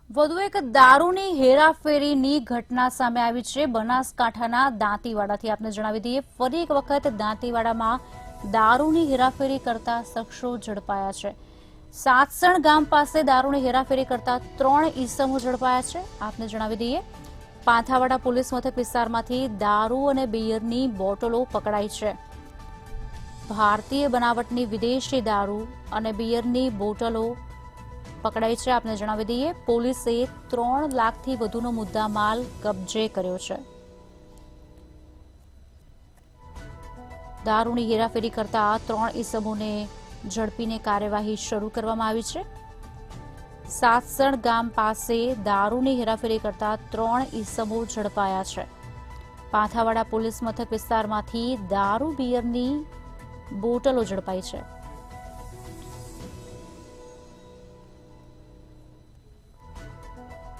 વધુ એક દારૂની હેરાફેરીની ઘટના સામે આવી છે બનાસકાંઠાના દાંતીવાડાથી। આપને જણાવી દઈએ, ફરી એક વખત દાંતીવાડામાં દારૂની હેરાફેરી કરતા શખ્સો ઝડપાયા છે। સાતસણ ગામ પાસે દારૂની હેરાફેરી કરતા 3 ઈસમો ઝડપાયા છે। આપને જણાવી દઈએ, પાંથાવાડા પોલીસ મથક વિસ્તારમાંથી દારૂ અને બિયરની બોટલો પકડાઈ છે। ભારતીય બનાવટની વિદેશી દારૂ અને બિયરની બોટલો પકડાઈ છે। આપને જણાવી દઈએ, પોલીસે 3 લાખથી વધુનો મુદ્દામાલ કબજે કર્યો છે। દારૂની હેરાફેરી કરતા 3 ઈસમોને ઝડપીને કાર્યવાહી શરૂ કરવામાં આવી છે। સાતસણ ગામ પાસે દારૂની હેરાફેરી કરતા 3 ઈસમો ઝડપાયા છે। પાંથાવાડા પોલીસ મથક વિસ્તારમાંથી દારૂ બિયરની બોટલો ઝડપાઈ છે।